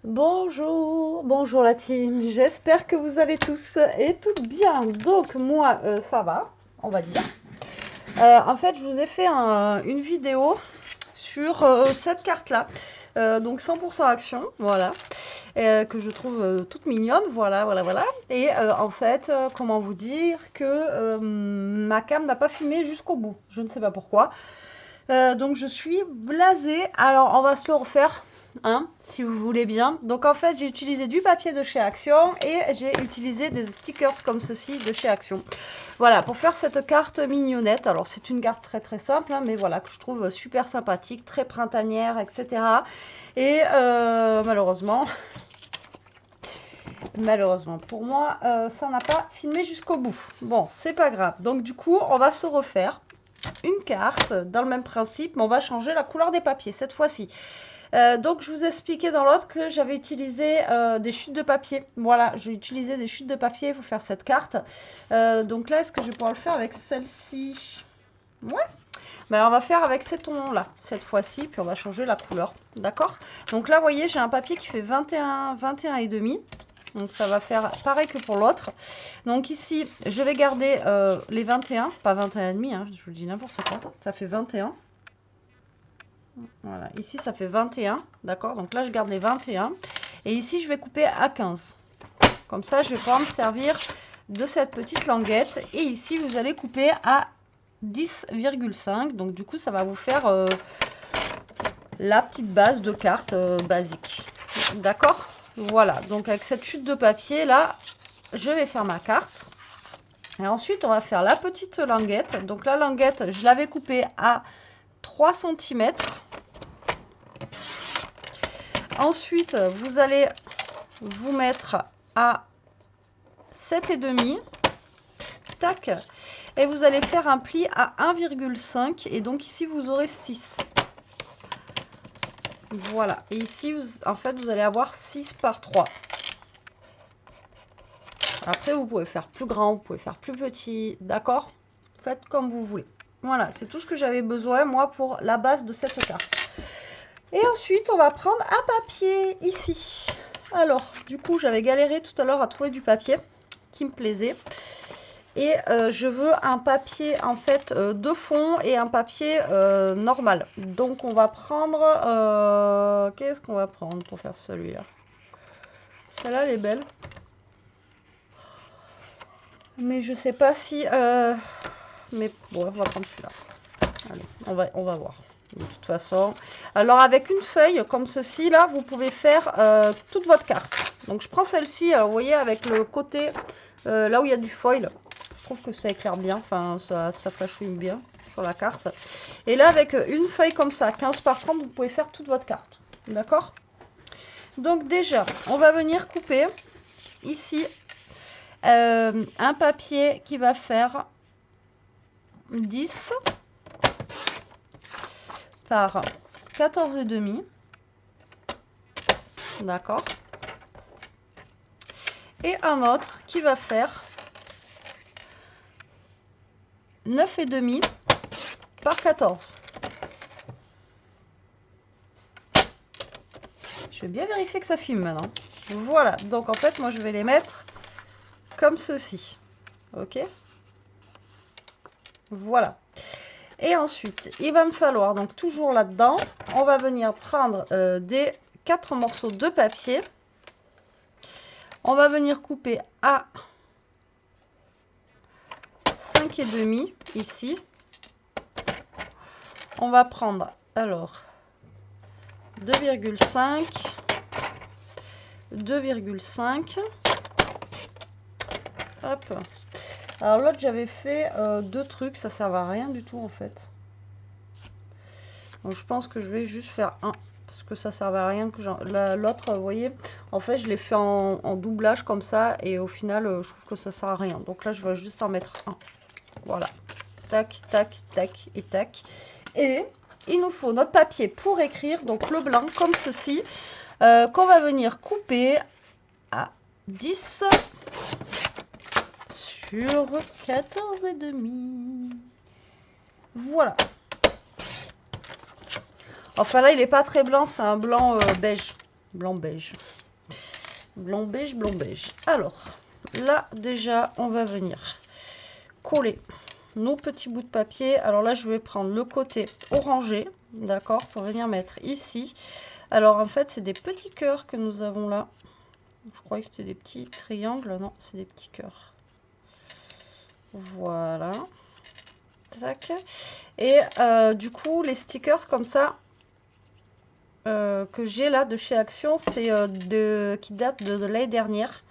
Bonjour, bonjour la team, j'espère que vous allez tous et toutes bien. Donc moi ça va, on va dire. En fait je vous ai fait une vidéo sur cette carte là, donc 100% action, voilà, que je trouve toute mignonne, voilà. Et en fait, comment vous dire que ma cam n'a pas filmé jusqu'au bout, je ne sais pas pourquoi. Donc je suis blasée. Alors on va se le refaire, hein, si vous voulez bien. Donc en fait j'ai utilisé du papier de chez Action et j'ai utilisé des stickers comme ceci de chez Action. Voilà, pour faire cette carte mignonnette. Alors c'est une carte très simple, hein, mais voilà, que je trouve super sympathique, très printanière, etc. Et malheureusement pour moi, ça n'a pas filmé jusqu'au bout. Bon, c'est pas grave. Donc du coup, on va se refaire une carte dans le même principe, mais on va changer la couleur des papiers cette fois-ci. Donc je vous expliquais dans l'autre que j'avais utilisé des chutes de papier. Voilà, j'ai utilisé des chutes de papier pour faire cette carte. Donc là, est-ce que je vais pouvoir le faire avec celle-ci? Ouais. Ben, on va faire avec ces tons-là cette fois-ci, puis on va changer la couleur. D'accord? Donc là, vous voyez, j'ai un papier qui fait 21 et demi. Donc ça va faire pareil que pour l'autre. Donc ici, je vais garder les 21, pas 21,5, hein, je vous dis n'importe quoi. Ça fait 21. Voilà, ici ça fait 21, d'accord? Donc là, je garde les 21. Et ici, je vais couper à 15. Comme ça, je vais pouvoir me servir de cette petite languette. Et ici, vous allez couper à 10,5. Donc du coup, ça va vous faire la petite base de carte basique. D'accord? Voilà, donc avec cette chute de papier là, je vais faire ma carte. Et ensuite, on va faire la petite languette. Donc la languette, je l'avais coupée à 3 cm. Ensuite, vous allez vous mettre à 7,5. Tac. Et vous allez faire un pli à 1,5. Et donc ici, vous aurez 6. Voilà. Et ici, en fait, vous allez avoir 6 par 3. Après, vous pouvez faire plus grand, vous pouvez faire plus petit, d'accord? Faites comme vous voulez. Voilà, c'est tout ce que j'avais besoin, moi, pour la base de cette carte. Et ensuite, on va prendre un papier ici. Alors, du coup, j'avais galéré tout à l'heure à trouver du papier qui me plaisait. Et je veux un papier, en fait, de fond et un papier normal. Donc, on va prendre... qu'est-ce qu'on va prendre pour faire celui-là? Celle-là, elle est belle. Mais je sais pas si... Mais bon, on va prendre celui-là. Allez, on va voir. De toute façon. Alors, avec une feuille comme ceci, là, vous pouvez faire toute votre carte. Donc, je prends celle-ci. Alors, vous voyez, avec le côté, là où il y a du foil, je trouve que ça éclaire bien. Enfin, ça flashouille bien sur la carte. Et là, avec une feuille comme ça, 15 par 30, vous pouvez faire toute votre carte. D'accord? Donc, déjà, on va venir couper ici un papier qui va faire 10 par 14,5. D'accord. Et un autre qui va faire 9,5 par 14. Je vais bien vérifier que ça filme maintenant. Voilà, donc en fait, moi je vais les mettre comme ceci. Ok? Voilà. Et ensuite, il va me falloir, donc toujours là-dedans, on va venir prendre des 4 morceaux de papier. On va venir couper à 5,5 ici. On va prendre alors 2,5, 2,5. Hop. Alors l'autre, j'avais fait deux trucs, ça ne sert à rien du tout en fait. Donc je pense que je vais juste faire un, parce que ça ne servait à rien que l'autre, vous voyez, en fait je l'ai fait en doublage comme ça, et au final je trouve que ça sert à rien. Donc là je vais juste en mettre un. Voilà. Tac, tac, tac et tac. Et il nous faut notre papier pour écrire, donc le blanc comme ceci, qu'on va venir couper à 10 sur 14,5. Voilà. Enfin là, il n'est pas très blanc, c'est un blanc beige. blanc beige. Blanc beige, blanc beige. Alors, là, déjà, on va venir coller nos petits bouts de papier. Alors là, je vais prendre le côté orangé, d'accord, pour venir mettre ici. Alors, en fait, c'est des petits cœurs que nous avons là. Je croyais que c'était des petits triangles. Non, c'est des petits cœurs. Voilà. Tac. Et du coup, les stickers comme ça, que j'ai là de chez Action, c'est qui date de l'année dernière.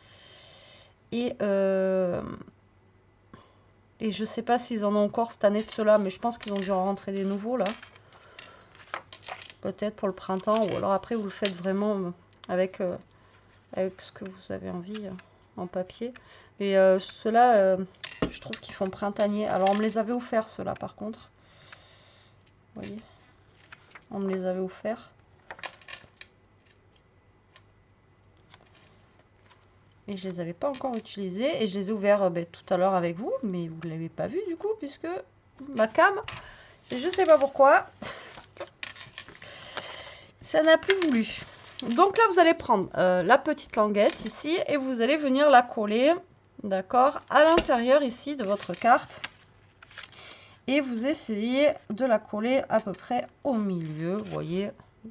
Et je sais pas s'ils en ont encore cette année de cela, mais je pense qu'ils ont dû en rentrer des nouveaux là. Peut-être pour le printemps, ou alors après vous le faites vraiment avec, avec ce que vous avez envie en papier. Et ceux-là, je trouve qu'ils font printanier. Alors on me les avait offerts ceux-là par contre. Vous voyez, on me les avait offerts. Et je les avais pas encore utilisés. Et je les ai ouverts tout à l'heure avec vous. Mais vous ne l'avez pas vu du coup. Puisque ma cam, je sais pas pourquoi, ça n'a plus voulu. Donc là, vous allez prendre la petite languette ici. Et vous allez venir la coller. D'accord, à l'intérieur ici de votre carte. Et vous essayez de la coller à peu près au milieu. Vous voyez.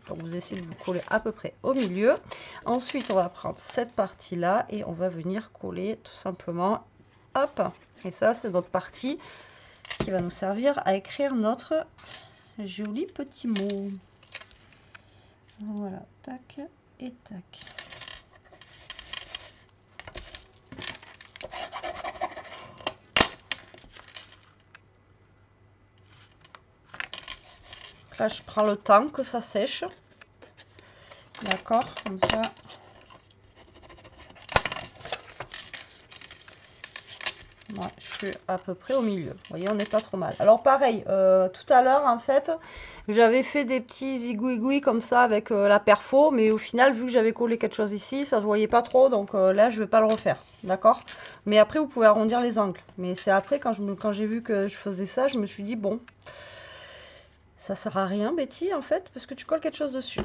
Donc vous essayez de vous coller à peu près au milieu. Ensuite, on va prendre cette partie-là et on va venir coller tout simplement. Hop. Et ça, c'est notre partie qui va nous servir à écrire notre joli petit mot. Voilà. Tac et tac. Là, je prends le temps que ça sèche. D'accord, comme ça. Ouais, je suis à peu près au milieu. Vous voyez, on n'est pas trop mal. Alors pareil, tout à l'heure, en fait, j'avais fait des petits zigouigouis comme ça avec la perfo. Mais au final, vu que j'avais collé quelque chose ici, ça ne se voyait pas trop. Donc là, je ne vais pas le refaire. D'accord. Mais après, vous pouvez arrondir les angles. Mais c'est après, quand j'ai vu que je faisais ça, je me suis dit, bon, ça sert à rien, Betty, en fait, parce que tu colles quelque chose dessus.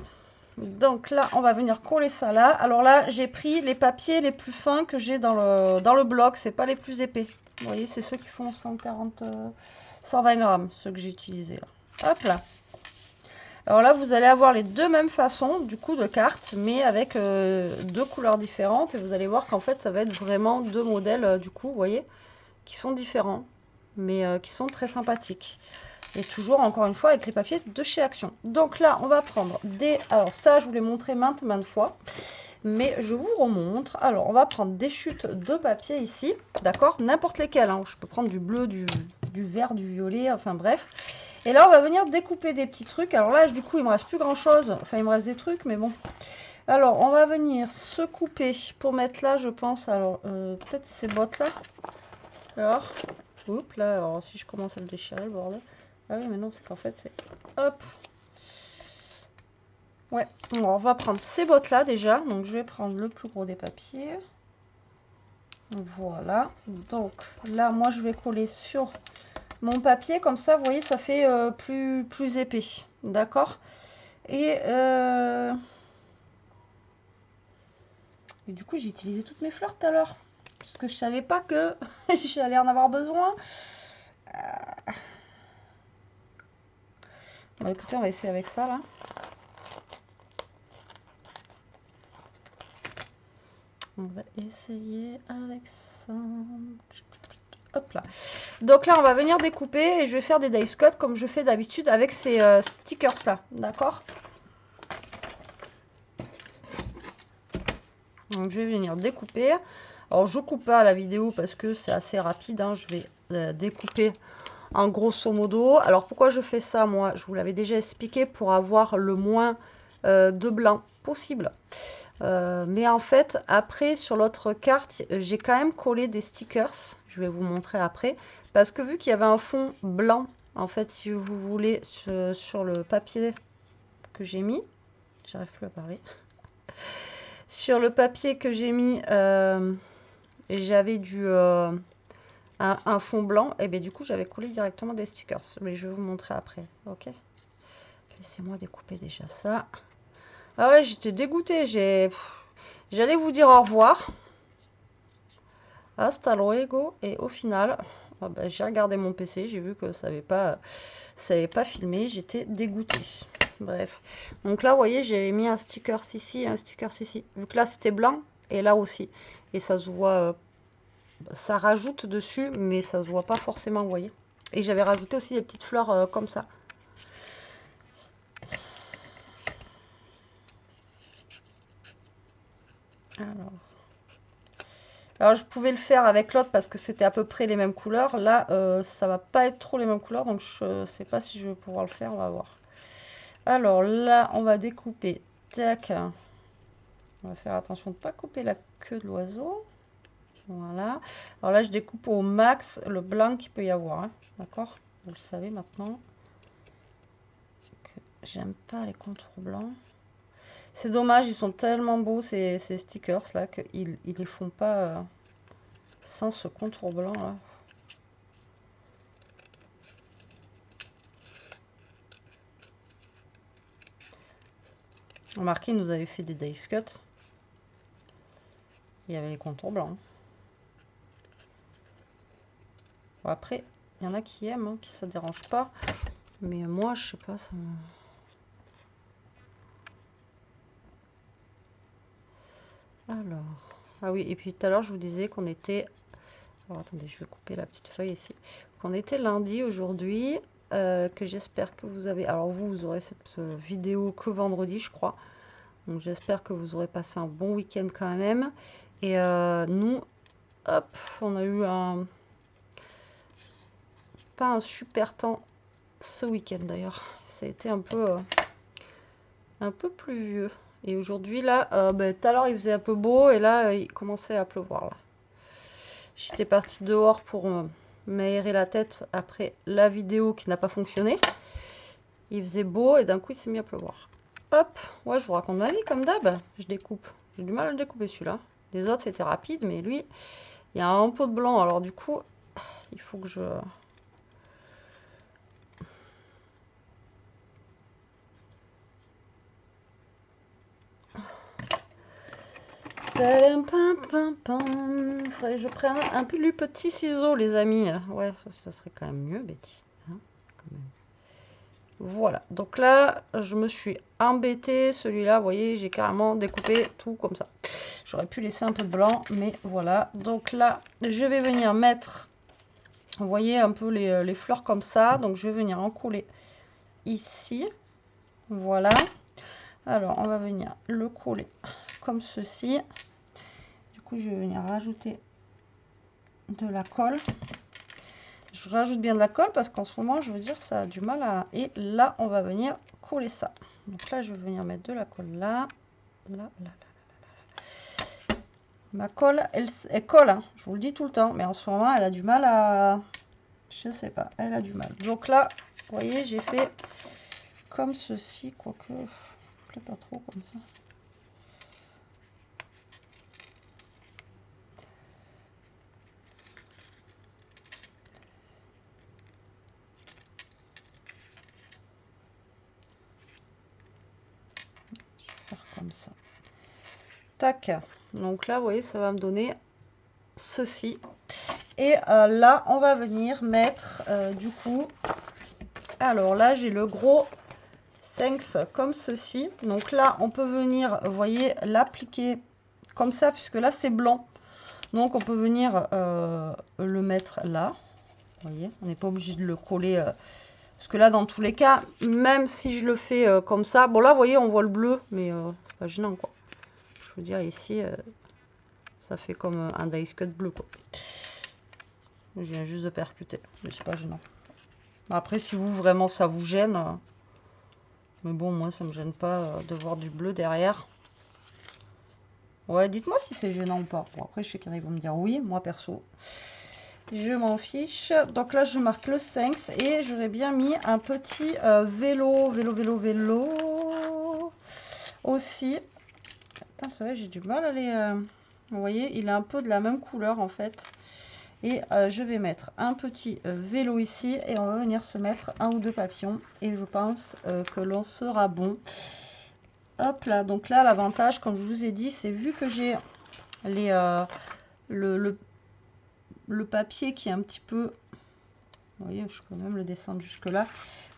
Donc là, on va venir coller ça là. Alors là, j'ai pris les papiers les plus fins que j'ai dans le bloc. C'est pas les plus épais. Vous voyez, c'est ceux qui font 120 grammes, ceux que j'ai utilisés là. Hop là. Alors là, vous allez avoir les deux mêmes façons, du coup, de cartes, mais avec deux couleurs différentes. Et vous allez voir qu'en fait, ça va être vraiment deux modèles, du coup, vous voyez, qui sont différents, mais qui sont très sympathiques. Et toujours, encore une fois, avec les papiers de chez Action. Donc là, on va prendre des... Alors ça, je vous l'ai montré maintes fois. Mais je vous remontre. Alors, on va prendre des chutes de papier ici. D'accord, n'importe lesquelles. Hein. Je peux prendre du bleu, du vert, du violet. Enfin, bref. Et là, on va venir découper des petits trucs. Alors là, du coup, il me reste plus grand-chose. Enfin, il me reste des trucs, mais bon. Alors, on va venir se couper pour mettre là, je pense. Alors, peut-être ces bottes-là. Alors, oups, là, alors si je commence à le déchirer, le bordel. Ah oui, mais non, c'est qu'en fait, c'est... Hop. Ouais, bon, on va prendre ces bottes-là déjà. Donc, je vais prendre le plus gros des papiers. Voilà. Donc, là, moi, je vais coller sur mon papier. Comme ça, vous voyez, ça fait plus épais. D'accord. Et du coup, j'ai utilisé toutes mes fleurs tout à l'heure. Parce que je savais pas que j'allais en avoir besoin. Bon, écoutez, on va essayer avec ça, là. On va essayer avec ça. Hop là. Donc là, on va venir découper et je vais faire des dice cut comme je fais d'habitude avec ces stickers là. D'accord. Donc je vais venir découper. Alors je coupe pas à la vidéo parce que c'est assez rapide. Hein. Je vais découper en grosso modo. Alors pourquoi je fais ça, moi? Je vous l'avais déjà expliqué, pour avoir le moins de blanc possible. Mais en fait, après, sur l'autre carte, j'ai quand même collé des stickers. Je vais vous montrer après. Parce que vu qu'il y avait un fond blanc, en fait, si vous voulez, sur le papier que j'ai mis, j'arrive plus à parler. Sur le papier que j'ai mis, j'avais un fond blanc. Et bien du coup, j'avais collé directement des stickers. Mais je vais vous montrer après. Ok. Laissez-moi découper déjà ça. Ah ouais, j'étais dégoûtée. J'allais vous dire au revoir. Hasta luego. Et au final, ah bah, j'ai regardé mon PC. J'ai vu que ça n'avait pas filmé. J'étais dégoûtée. Bref. Donc là, vous voyez, j'ai mis un sticker ici et un sticker ici. Vu que là, c'était blanc. Et là aussi. Et ça se voit... ça rajoute dessus, mais ça se voit pas forcément, vous voyez. Et j'avais rajouté aussi des petites fleurs comme ça. Alors, je pouvais le faire avec l'autre parce que c'était à peu près les mêmes couleurs. Là, ça va pas être trop les mêmes couleurs, donc je sais pas si je vais pouvoir le faire, on va voir. Alors là, on va découper. Tac. On va faire attention de ne pas couper la queue de l'oiseau. Voilà. Alors là, je découpe au max le blanc qu'il peut y avoir. Hein. D'accord? Vous le savez maintenant. J'aime pas les contours blancs. C'est dommage, ils sont tellement beaux ces stickers là qu'ils ne les font pas sans ce contour blanc là. Remarquez, ils nous avaient fait des dice cut. Il y avait les contours blancs. Bon, après, il y en a qui aiment, hein, qui ça dérange pas. Mais moi, je sais pas, ça me... Alors, ah oui, et puis tout à l'heure, je vous disais qu'on était... Alors, attendez, je vais couper la petite feuille ici. Qu'on était lundi aujourd'hui, que j'espère que vous avez... Alors, vous aurez cette vidéo que vendredi, je crois. Donc, j'espère que vous aurez passé un bon week-end quand même. Et nous, hop, on a eu pas un super temps ce week-end d'ailleurs. Ça a été un peu pluvieux. Et aujourd'hui, là, tout à l'heure, il faisait un peu beau et là, il commençait à pleuvoir. Là. J'étais partie dehors pour m'aérer la tête après la vidéo qui n'a pas fonctionné. Il faisait beau et d'un coup, il s'est mis à pleuvoir. Hop, ouais, je vous raconte ma vie comme d'hab. Je découpe. J'ai du mal à le découper celui-là. Les autres, c'était rapide, mais lui, il y a un pot de blanc. Alors du coup, il faut que je... Faudrait que je prenne un plus petit ciseau, les amis. Ouais, ça serait quand même mieux, Betty. Hein, quand même. Voilà, donc là, je me suis embêtée. Celui-là, vous voyez, j'ai carrément découpé tout comme ça. J'aurais pu laisser un peu de blanc, mais voilà. Donc là, je vais venir mettre, vous voyez, un peu les fleurs comme ça. Donc, je vais venir en coller ici. Voilà. Alors, on va venir le coller comme ceci. Du coup, je vais venir rajouter de la colle. Je rajoute bien de la colle parce qu'en ce moment, je veux dire, ça a du mal à... Et là, on va venir coller ça. Donc là, je vais venir mettre de la colle là. Là. Ma colle, elle colle, hein, je vous le dis tout le temps. Mais en ce moment, elle a du mal à... Je sais pas, elle a du mal. Donc là, vous voyez, j'ai fait comme ceci, quoique... Pas trop comme ça. Comme ça. Tac. Donc là, vous voyez, ça va me donner ceci. Et là, on va venir mettre, du coup... Alors là, j'ai le gros Thanks comme ceci. Donc là, on peut venir, vous voyez, l'appliquer comme ça, puisque là, c'est blanc. Donc, on peut venir le mettre là. Vous voyez, on n'est pas obligé de le coller... parce que là, dans tous les cas, même si je le fais comme ça, bon là, vous voyez, on voit le bleu, mais c'est pas gênant, quoi. Je veux dire, ici, ça fait comme un dice cut bleu, quoi. Je viens juste de percuter, mais c'est pas gênant. Après, si vous, vraiment, ça vous gêne, mais bon, moi, ça me gêne pas de voir du bleu derrière. Ouais, dites-moi si c'est gênant ou pas. Bon, après, je sais qu'il y en a qui vont me dire oui, moi, perso. Je m'en fiche. Donc là, je marque le 5 et j'aurais bien mis un petit vélo aussi. Putain, c'est vrai, j'ai du mal à les... Vous voyez, il est un peu de la même couleur en fait. Et je vais mettre un petit vélo ici et on va venir se mettre un ou deux papillons. Et je pense que l'on sera bon. hop là, donc là l'avantage, comme je vous ai dit, c'est vu que j'ai les le papier qui est un petit peu, vous voyez, je peux même le descendre jusque là,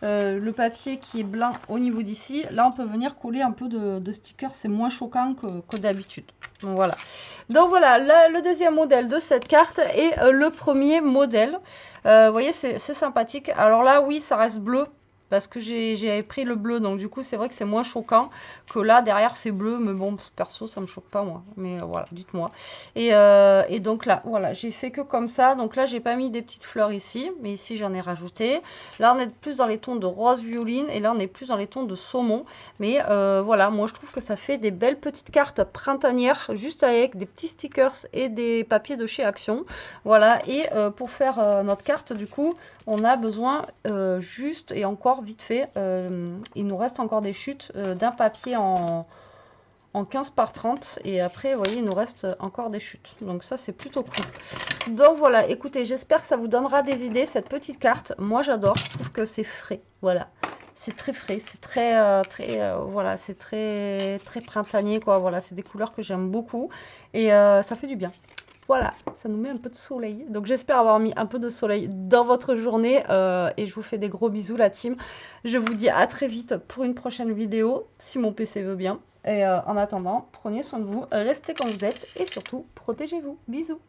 le papier qui est blanc au niveau d'ici, là on peut venir coller un peu de stickers, c'est moins choquant que d'habitude. Donc voilà, le deuxième modèle de cette carte et le premier modèle. Vous voyez, c'est sympathique. Alors là, oui, ça reste bleu, parce que j'ai pris le bleu, donc du coup c'est vrai que c'est moins choquant que là derrière c'est bleu, mais bon perso ça me choque pas moi, mais voilà, dites-moi. Et donc là voilà, j'ai fait que comme ça, donc là j'ai pas mis des petites fleurs ici, mais ici j'en ai rajouté. Là on est plus dans les tons de rose violine et là on est plus dans les tons de saumon, mais voilà, moi je trouve que ça fait des belles petites cartes printanières juste avec des petits stickers et des papiers de chez Action. Voilà, et pour faire notre carte du coup on a besoin juste et encore vite fait, il nous reste encore des chutes d'un papier en 15 par 30 et après vous voyez il nous reste encore des chutes, donc ça c'est plutôt cool. Donc voilà, écoutez, j'espère que ça vous donnera des idées cette petite carte. Moi j'adore, je trouve que c'est frais, voilà, c'est très frais, c'est très voilà, c'est très printanier quoi, voilà, c'est des couleurs que j'aime beaucoup et ça fait du bien. Voilà, ça nous met un peu de soleil. Donc j'espère avoir mis un peu de soleil dans votre journée. Et je vous fais des gros bisous la team. Je vous dis à très vite pour une prochaine vidéo, si mon PC veut bien. Et en attendant, prenez soin de vous, restez comme vous êtes et surtout, protégez-vous. Bisous.